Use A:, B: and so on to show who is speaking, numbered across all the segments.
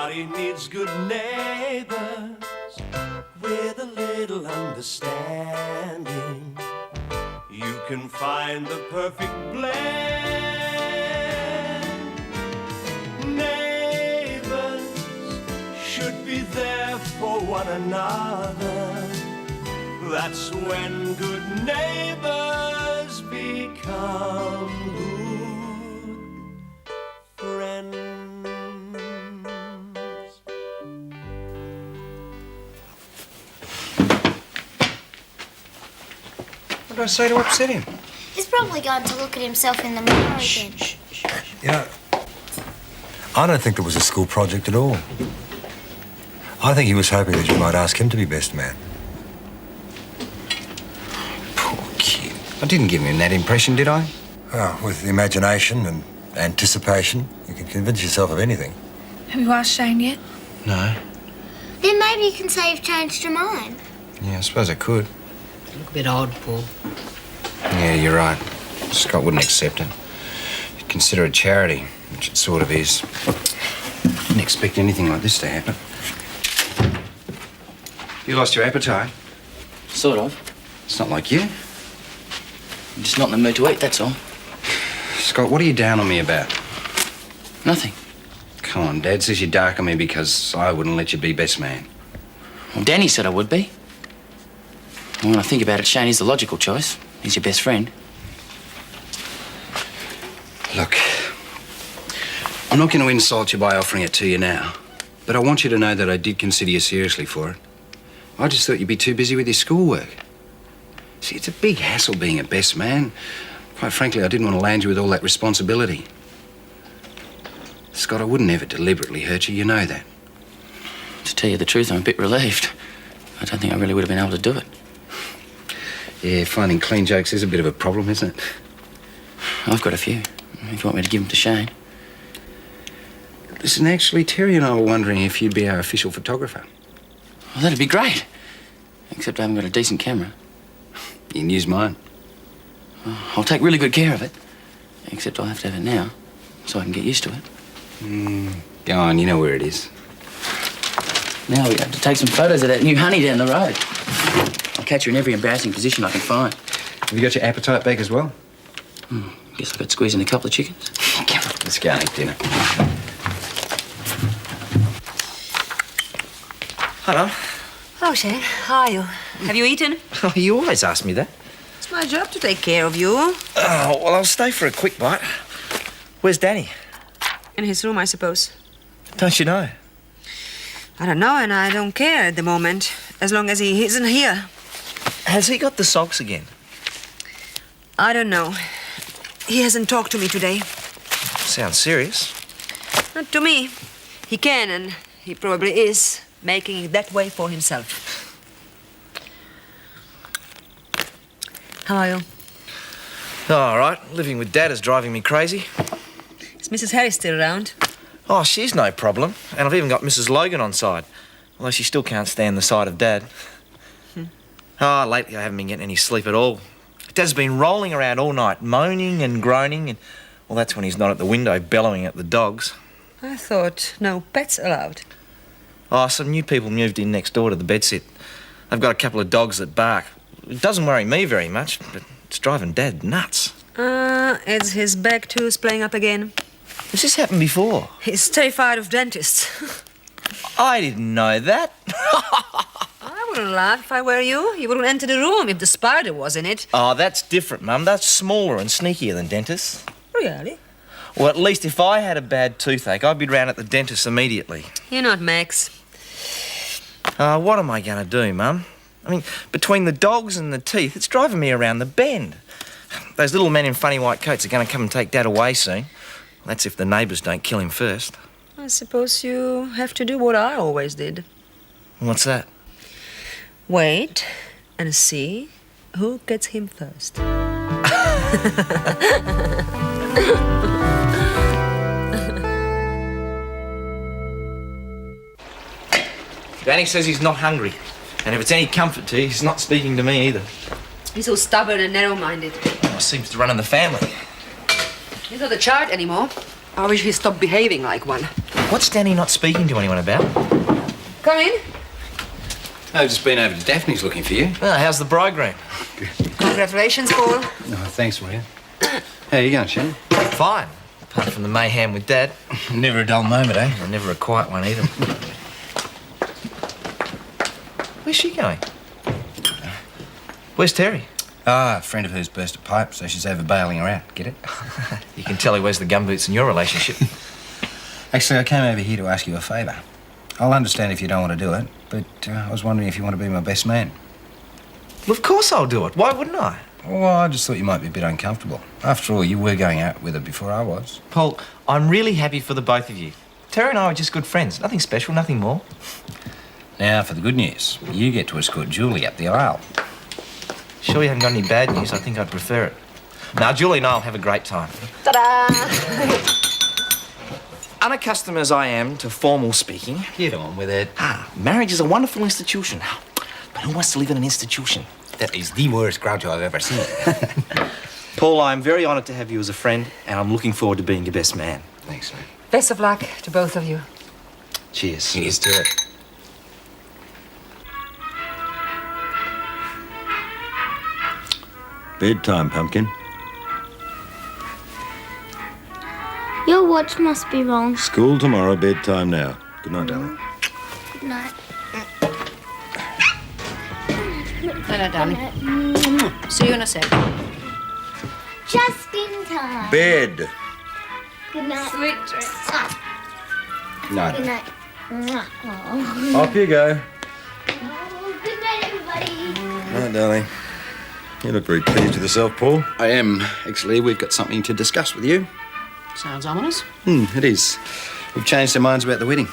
A: Everybody needs good neighbors with a little understanding. You can find the perfect blend. Neighbors should be there for one another. That's when good neighbors become good friends.
B: What did I say to upset him?
C: He's probably going to look at himself in the mirror again.
D: You know, I don't think it was a school project at all. I think he was hoping that you might ask him to be best man.
B: Poor kid. I didn't give him that impression, did I?
D: Well, with imagination and anticipation, you can convince yourself of anything.
E: Have you asked Shane yet?
B: No.
C: Then maybe you can say you've changed your mind.
B: Yeah, I suppose I could.
F: You look a bit odd, Paul.
B: Yeah, you're right. Scott wouldn't accept it. He'd consider it charity, which it sort of is. Didn't expect anything like this to happen. You lost your appetite?
F: Sort of.
B: It's not like you.
F: I'm just not in the mood to eat, that's all.
B: Scott, what are you down on me about?
F: Nothing.
B: Come on, Dad says you're dark on me because I wouldn't let you be best man.
F: Well, Danny said I would be. And when I think about it, Shane is the logical choice. He's your best friend.
B: Look, I'm not going to insult you by offering it to you now, but I want you to know that I did consider you seriously for it. I just thought you'd be too busy with your schoolwork. See, it's a big hassle being a best man. Quite frankly, I didn't want to land you with all that responsibility. Scott, I wouldn't ever deliberately hurt you, you know that.
F: To tell you the truth, I'm a bit relieved. I don't think I really would have been able to do it.
B: Yeah, finding clean jokes is a bit of a problem, isn't it?
F: I've got a few, if you want me to give them to Shane.
B: Listen, actually, Terry and I were wondering if you'd be our official photographer.
F: Well, that'd be great. Except I haven't got a decent camera.
B: You can use mine.
F: I'll take really good care of it. Except I'll have to have it now, so I can get used to it.
B: Go on, you know where it is.
F: Now we have to take some photos of that new honey down the road. I'll catch her in every embarrassing position I can find.
B: Have you got your appetite back as well?
F: Guess I got squeezed in a couple of chickens.
B: Come on, let's go and eat dinner.
G: Hello.
H: Hello, Shane. How are you? Have you eaten?
G: Oh, you always ask me that.
H: It's my job to take care of you.
G: Oh, well, I'll stay for a quick bite. Where's Danny?
H: In his room, I suppose.
G: Don't you know?
H: I don't know, and I don't care at the moment, as long as he isn't here.
G: Has he got the sulks again?
H: I don't know. He hasn't talked to me today.
G: Sounds serious.
H: Not to me. He can, and he probably is, making it that way for himself. How are you?
G: All right. Living with Dad is driving me crazy.
H: Is Mrs. Harris still around?
G: Oh, she's no problem. And I've even got Mrs. Logan on side. Although she still can't stand the sight of Dad. Oh, lately I haven't been getting any sleep at all. Dad's been rolling around all night, moaning and groaning, and... well, that's when he's not at the window bellowing at the dogs.
H: I thought no pets allowed.
G: Oh, some new people moved in next door to the bedsit. They've got a couple of dogs that bark. It doesn't worry me very much, but it's driving Dad nuts.
H: Is his back tooth playing up again?
G: Has this happened before?
H: He's terrified of dentists.
G: I didn't know that.
H: I wouldn't laugh if I were you. You wouldn't enter the room if the spider was in it.
G: Oh, that's different, Mum. That's smaller and sneakier than dentists.
H: Really?
G: Well, at least if I had a bad toothache, I'd be round at the dentist immediately.
H: You're not Max.
G: What am I going to do, Mum? I mean, between the dogs and the teeth, it's driving me around the bend. Those little men in funny white coats are going to come and take Dad away soon. That's if the neighbours don't kill him first.
H: I suppose you have to do what I always did.
G: What's that?
H: Wait and see who gets him first.
G: Danny says he's not hungry. And if it's any comfort to you, he's not speaking to me either.
H: He's so stubborn and narrow-minded.
G: Oh, seems to run in the family.
H: He's not a child anymore. I wish he stopped behaving like one.
G: What's Danny not speaking to anyone about?
H: Come in.
B: I've just been over to Daphne's looking for you.
G: Oh, how's the bridegroom?
H: Congratulations, Paul.
B: Oh, thanks, Maria. How you going, Shannon?
G: Fine. Apart from the mayhem with Dad.
B: Never a dull moment, eh?
G: Well, never a quiet one either. Where's she going? Where's Terry?
B: Ah, a friend of hers burst a pipe, so she's over bailing her out. Get it?
G: You can tell he wears the gumboots in your relationship.
B: Actually, I came over here to ask you a favour. I'll understand if you don't want to do it, but I was wondering if you want to be my best man.
G: Well, of course I'll do it. Why wouldn't I?
B: Well, I just thought you might be a bit uncomfortable. After all, you were going out with her before I was.
G: Paul, I'm really happy for the both of you. Terry and I are just good friends. Nothing special, nothing more.
B: Now, for the good news. You get to escort Julie up the aisle.
G: Sure you haven't got any bad news? I think I'd prefer it. Now, Julie and I'll have a great time.
H: Ta-da!
G: Unaccustomed as I am to formal speaking...
B: Get on with it.
G: Marriage is a wonderful institution. But who wants to live in an institution?
B: That is the worst groucho I've ever seen.
G: Paul, I'm very honoured to have you as a friend, and I'm looking forward to being your best man.
B: Thanks, mate.
H: Best of luck to both of you.
G: Cheers.
B: Here's to it.
D: Bedtime, Pumpkin.
C: Your watch must be wrong.
D: School tomorrow, bedtime now. Good night, darling.
C: Good night.
E: Hello, darling. See you in a sec.
C: Just in time.
D: Bed.
C: Good night.
E: Sweet dreams.
B: No.
C: Good night. Oh.
D: Off you go.
C: Good night, everybody.
D: Night, darling. You look very pleased with yourself, Paul.
B: I am. Actually, we've got something to discuss with you.
E: Sounds ominous.
B: It is. We've changed our minds about the wedding.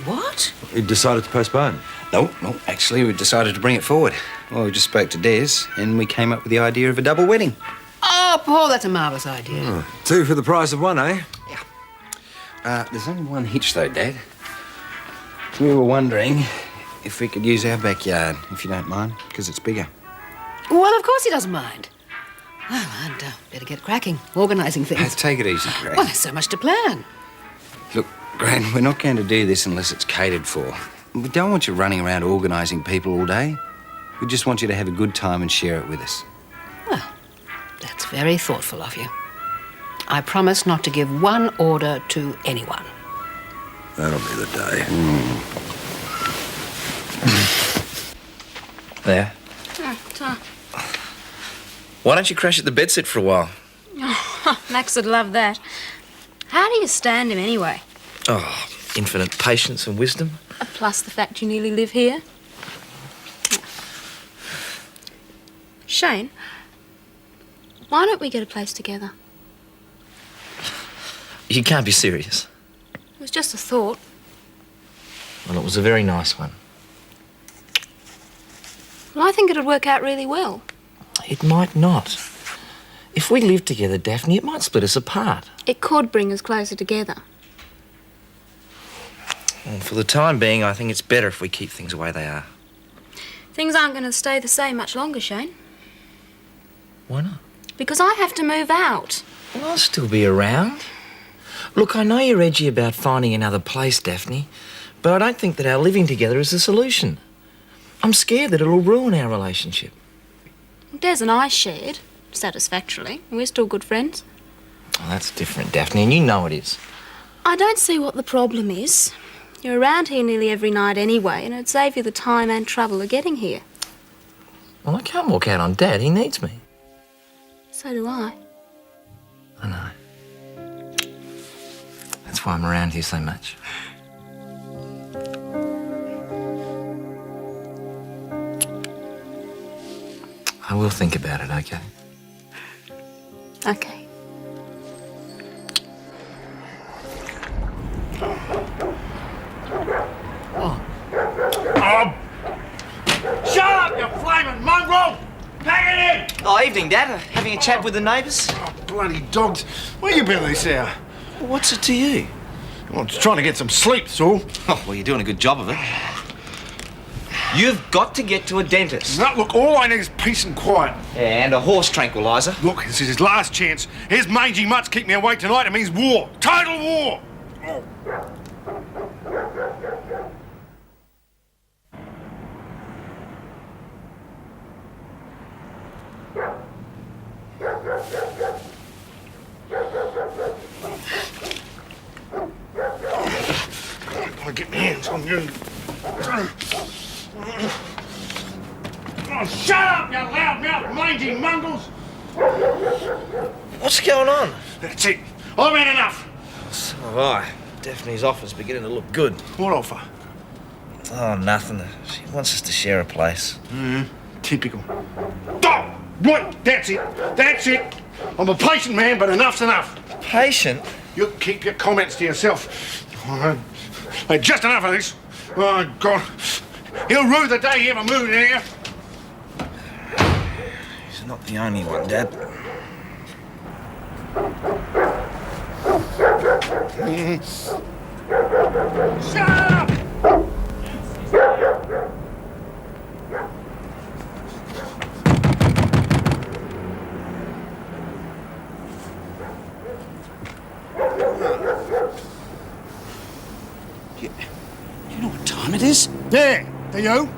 E: What?
D: You decided to postpone.
B: No, actually, we've decided to bring it forward. Well, we just spoke to Des, and we came up with the idea of a double wedding.
E: Oh, Paul, that's a marvellous idea.
D: Oh, 2 for the price of 1, eh?
B: There's only one hitch, though, Dad. We were wondering if we could use our backyard, if you don't mind, because it's bigger.
E: Well, of course he doesn't mind. Well, I'd better get cracking, organising things.
B: Take it easy, Gran.
E: Well, there's so much to plan.
B: Look, Gran, we're not going to do this unless it's catered for. We don't want you running around organising people all day. We just want you to have a good time and share it with us.
E: Well, that's very thoughtful of you. I promise not to give one order to anyone.
D: That'll be the day.
G: There. Why don't you crash at the bedsit for a while?
I: Max would love that. How do you stand him anyway?
G: Oh, infinite patience and wisdom.
I: Plus the fact you nearly live here. Shane, why don't we get a place together?
G: You can't be serious.
I: It was just a thought.
G: Well, it was a very nice one.
I: Well, I think it'd work out really well.
G: It might not. If we lived together, Daphne, it might split us apart.
I: It could bring us closer together.
G: And for the time being, I think it's better if we keep things the way they are.
I: Things aren't going to stay the same much longer, Shane.
G: Why not?
I: Because I have to move out.
G: Well, I'll still be around. Look, I know you're edgy about finding another place, Daphne, but I don't think that our living together is the solution. I'm scared that it'll ruin our relationship.
I: Des and I shared, satisfactorily. We're still good friends.
G: Oh, that's different, Daphne, and you know it is.
I: I don't see what the problem is. You're around here nearly every night anyway, and it'd save you the time and trouble of getting here.
G: Well, I can't walk out on Dad. He needs me.
I: So do I.
G: I know. That's why I'm around here so much. I will think about it, okay?
I: Okay.
A: Shut up, you flaming mongrel! Hang it in!
G: Oh, evening, Dad. Having a chat with the neighbours?
A: Oh, bloody dogs. Where you been this hour?
G: What's it to you?
A: Well, just trying to get some sleep, that's all.
G: Oh, well, you're doing a good job of it. You've got to get to a dentist.
A: No, look, all I need is peace and quiet.
G: Yeah, and a horse tranquilizer.
A: Look, this is his last chance. His mangy mutts keep me awake tonight. It means war. Total war. Oh.
J: get my hands on you. Oh, shut up, you loud-mouthed, mangy mongrels!
G: What's going on?
J: That's it. I've had enough.
G: So have I. Daphne's offer's beginning to look good.
J: What offer?
G: Oh, nothing. She wants us to share a place.
J: Typical. Oh, right, that's it. That's it. I'm a patient man, but enough's enough.
G: Patient?
J: You keep your comments to yourself. Hey, just enough of this. Oh, God. He'll rue the day he ever moved in here.
G: He's not the only one, Dad.
J: Shut up!
K: You know what time it is?
J: Yeah, do you?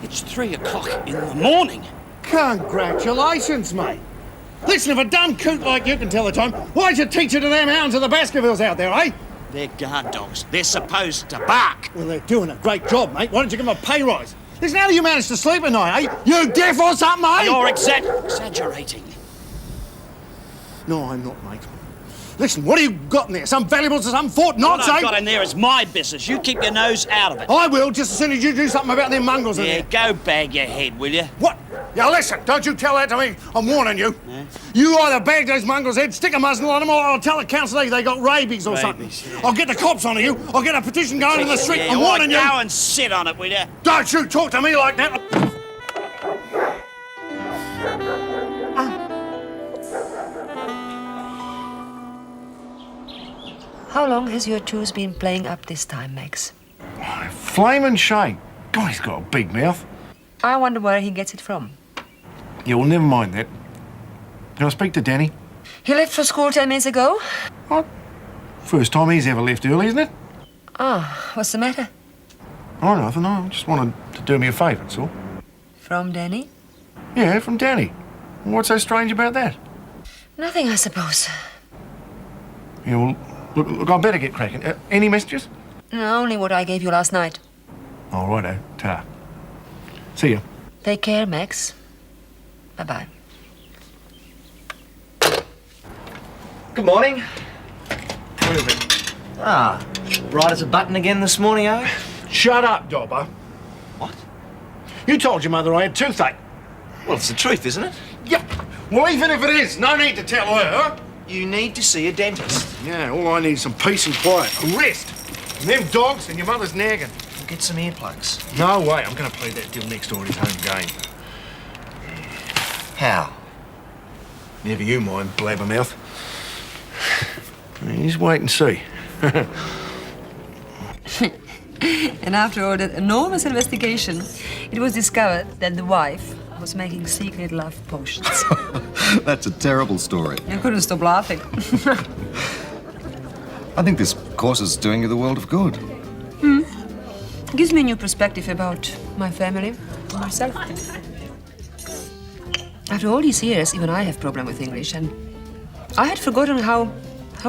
K: It's 3 o'clock in the morning.
J: Congratulations, mate. Listen, if a dumb coot like you can tell the time, why'd you teach it to them hounds of the Baskervilles out there, eh?
K: They're guard dogs. They're supposed to bark.
J: Well, they're doing a great job, mate. Why don't you give them a pay rise? Listen, how do you manage to sleep at night, eh? You deaf or something, eh?
K: You're exaggerating.
J: No, I'm not, mate. Listen, what have you got in there? Some valuables or some Fort Knox,
K: What I've
J: eh?
K: got in there is my business. You keep your nose out of it.
J: I will, just as soon as you do something about them mongrels in
K: Yeah,
J: there.
K: go bag your head, will you?
J: What? Yeah, listen, don't you tell that to me. I'm warning you.
K: Yeah?
J: You either bag those mongrels' heads, stick a muzzle on them, or I'll tell the council they got rabies or
K: Rabies,
J: something.
K: yeah.
J: I'll get the cops onto you. I'll get a petition going in the street.
K: Yeah,
J: I'm warning you.
K: Go and sit on it, will you?
J: Don't you talk to me like that.
H: How long has your tooth been playing up this time, Max?
J: Flamin' shame. God, he's got a big mouth.
H: I wonder where he gets it from.
J: Yeah, well, never mind that. Can I speak to Danny?
H: He left for school 10 minutes ago.
J: What? First time he's ever left early, isn't it?
H: Ah, what's the matter?
J: Oh, nothing. I just wanted to do me a favour, that's all.
H: From Danny?
J: Yeah, from Danny. What's so strange about that?
H: Nothing, I suppose.
J: Yeah, well, look, I better get cracking. Any messages?
H: No, only what I gave you last night.
J: All righto. Ta. See ya.
H: Take care, Max. Bye-bye.
G: Good morning.
J: Wait a minute.
G: Ah, right as a button again this morning, eh?
J: Shut up, Dobber.
G: What?
J: You told your mother I had toothache.
G: Well, it's the truth, isn't it?
J: Yep. Well, even if it is, no need to tell her.
G: You need to see a dentist.
J: Yeah, all I need is some peace and quiet. A rest. And them dogs and your mother's nagging.
G: Get some earplugs.
J: No way. I'm going to play that deal next door at his home game.
G: How?
J: Never you mind, blabbermouth. Just wait and see.
H: And after all that enormous investigation, it was discovered that the wife was making secret love potions.
L: That's a terrible story.
H: I couldn't stop laughing.
L: I think this course is doing you the world of good.
H: Gives me a new perspective about my family and myself. After all these years, even I have problem with English, and I had forgotten how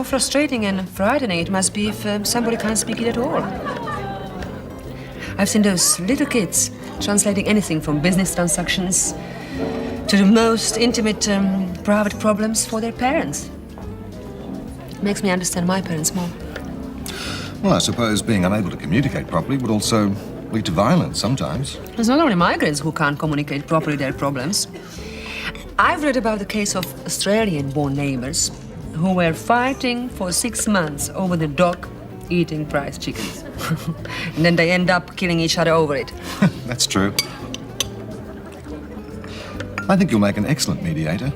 H: frustrating and frightening it must be if somebody can't speak it at all. I've seen those little kids translating anything from business transactions to the most intimate private problems for their parents. It makes me understand my parents more.
L: Well, I suppose being unable to communicate properly would also lead to violence sometimes.
H: It's not only migrants who can't communicate properly their problems. I've read about the case of Australian-born neighbours who were fighting for 6 months over the dog eating fried chickens. And then they end up killing each other over it.
L: That's true. I think you'll make an excellent mediator.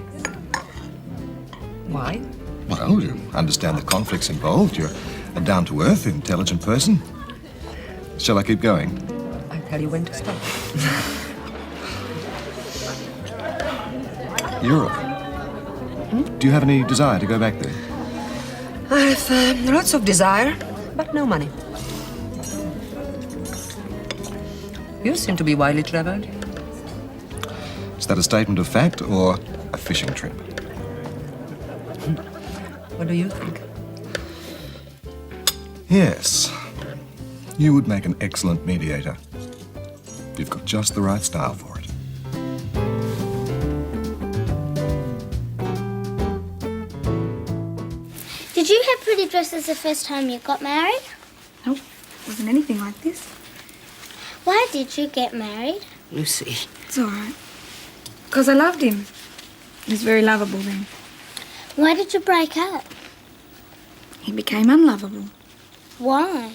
H: Why?
L: Well, you understand the conflicts involved. You're a down-to-earth, intelligent person. Shall I keep going?
H: I'll tell you when to stop.
L: Europe. Do you have any desire to go back there?
H: I have lots of desire, but no money. You seem to be widely traveled.
L: Is that a statement of fact or a fishing trip?
H: What do you think?
L: Yes. You would make an excellent mediator. You've got just the right style for it.
C: Did you have pretty dresses the first time you got married?
M: Nope, wasn't anything like this.
C: Why did you get married?
E: Lucy.
M: It's all right. Because I loved him. He was very lovable then.
C: Why did you break up?
M: He became unlovable.
C: Why?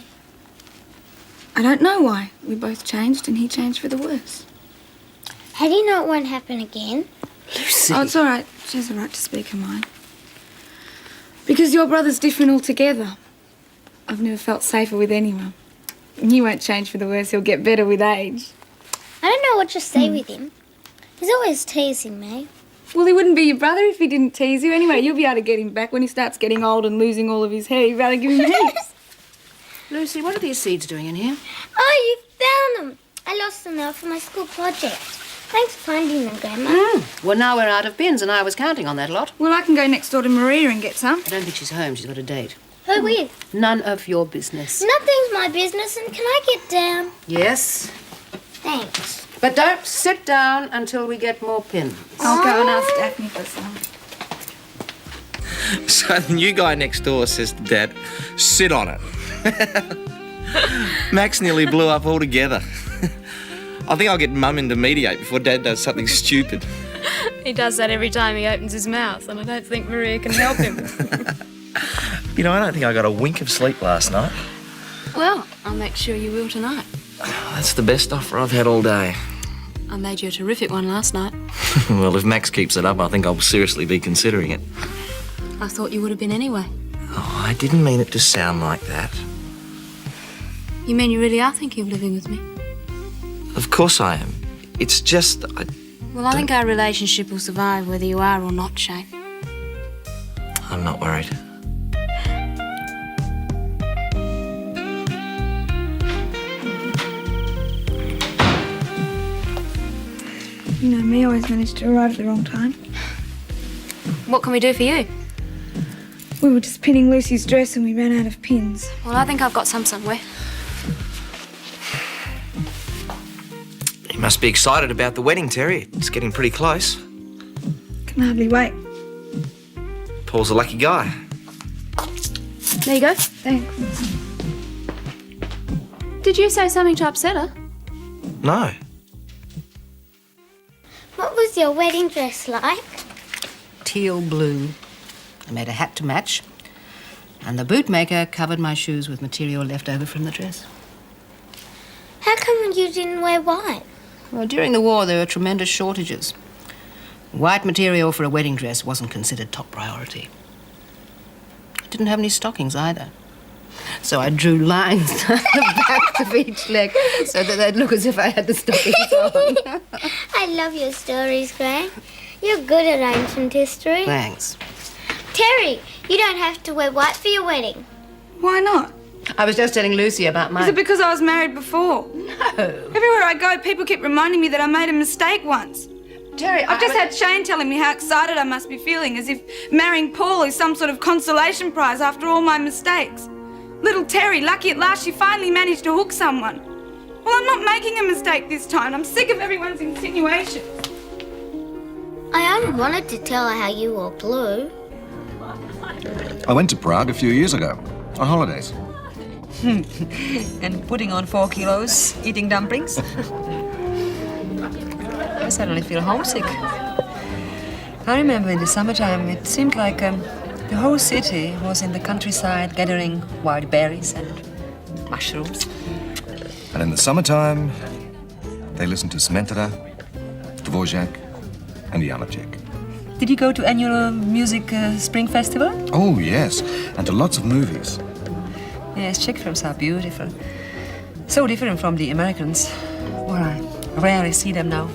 M: I don't know why. We both changed and he changed for the worse.
C: How do you know it won't happen again?
E: Lucy.
M: Oh, it's all right. She has a right to speak her mind. Because your brother's different altogether. I've never felt safer with anyone. And he won't change for the worse. He'll get better with age.
C: I don't know what to say with him. He's always teasing me.
M: Well, he wouldn't be your brother if he didn't tease you. Anyway, you'll be able to get him back when he starts getting old and losing all of his hair. You'd rather give him heaps.
E: Lucy, what are these seeds doing in here?
C: Oh, you found them. I lost them though for my school project. Thanks for finding them, Grandma.
E: Well, now we're out of bins, and I was counting on that lot.
M: Well, I can go next door to Maria and get some.
E: I don't think she's home. She's got a date.
C: Who with?
E: None of your business.
C: Nothing's my business, and can I get down?
E: Yes.
C: Thanks.
E: But don't sit down until we get more pins.
M: I'll go and ask Daphne for some.
G: So the new guy next door says to Dad, sit on it. Max nearly blew up altogether. I think I'll get Mum in to mediate before Dad does something stupid.
I: He does that every time he opens his mouth, and I don't think Maria can help him.
G: You know, I don't think I got a wink of sleep last night.
I: Well, I'll make sure you will tonight.
G: That's the best offer I've had all day.
I: I made you a terrific one last night.
G: Well, if Max keeps it up, I think I'll seriously be considering it.
I: I thought you would have been anyway.
G: Oh, I didn't mean it to sound like that.
I: You mean you really are thinking of living with me?
G: Of course I am. It's just...
I: Well, I think our relationship will survive whether you are or not, Shane.
G: I'm not worried.
M: You know, me always managed to arrive at the wrong time.
I: What can we do for you?
M: We were just pinning Lucy's dress and we ran out of pins.
I: Well, I think I've got some somewhere.
G: You must be excited about the wedding, Terry. It's getting pretty close.
M: Can hardly wait.
G: Paul's a lucky guy.
I: There you go.
M: Thanks.
I: Did you say something to upset her?
G: No.
C: What was your wedding dress like?
E: Teal blue. I made a hat to match. And the bootmaker covered my shoes with material left over from the dress.
C: How come you didn't wear white?
E: Well, during the war, there were tremendous shortages. White material for a wedding dress wasn't considered top priority. I didn't have any stockings either. So I drew lines down the back of each leg so that they'd look as if I had the stockings on.
C: I love your stories, Gran. You're good at ancient history.
E: Thanks.
C: Terry, you don't have to wear white for your wedding.
M: Why not?
E: I was just telling Lucy about my...
M: Is it because I was married before?
E: No.
M: Everywhere I go, people keep reminding me that I made a mistake once.
E: Terry,
M: I've just had Shane telling me how excited I must be feeling, as if marrying Paul is some sort of consolation prize after all my mistakes. Little Terry, lucky at last, she finally managed to hook someone. Well, I'm not making a mistake this time. I'm sick of everyone's insinuations.
C: I only wanted to tell her how you wore blue.
L: I went to Prague a few years ago, on holidays.
H: And putting on 4 kilos, eating dumplings. I suddenly feel homesick. I remember in the summertime, it seemed like the whole city was in the countryside gathering wild berries and mushrooms.
L: And in the summertime, they listened to Smetana, Dvorak, and Janacek.
H: Did you go to annual music spring festival?
L: Oh, yes, and to lots of movies.
H: Yes, Czech films are beautiful. So different from the Americans. Well, I rarely see them now.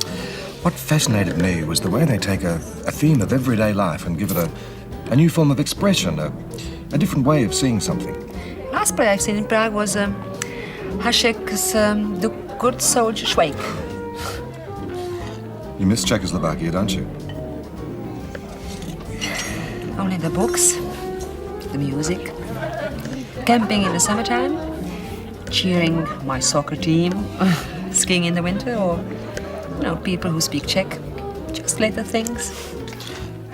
L: What fascinated me was the way they take a theme of everyday life and give it a new form of expression, a different way of seeing something.
H: Last play I've seen in Prague was Hašek's The Good Soldier Schweik.
L: You miss Czechoslovakia, don't you?
H: Only the books, the music, camping in the summertime, cheering my soccer team, skiing in the winter, or, people who speak Czech. Just little things.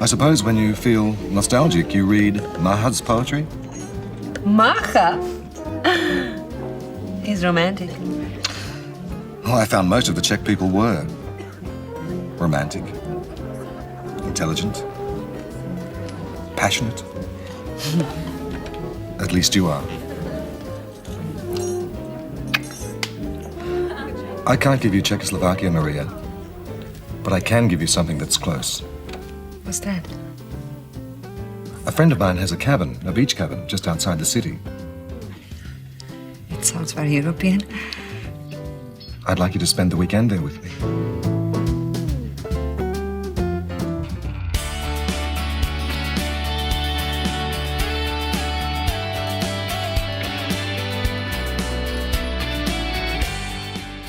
L: I suppose when you feel nostalgic, you read Mahad's poetry?
H: Macha? He's romantic.
L: Oh, I found most of the Czech people were. Romantic. Intelligent. Passionate. At least you are. I can't give you Czechoslovakia, Maria, but I can give you something that's close.
H: What's that?
L: A friend of mine has a cabin, a beach cabin, just outside the city.
H: It sounds very European.
L: I'd like you to spend the weekend there with me.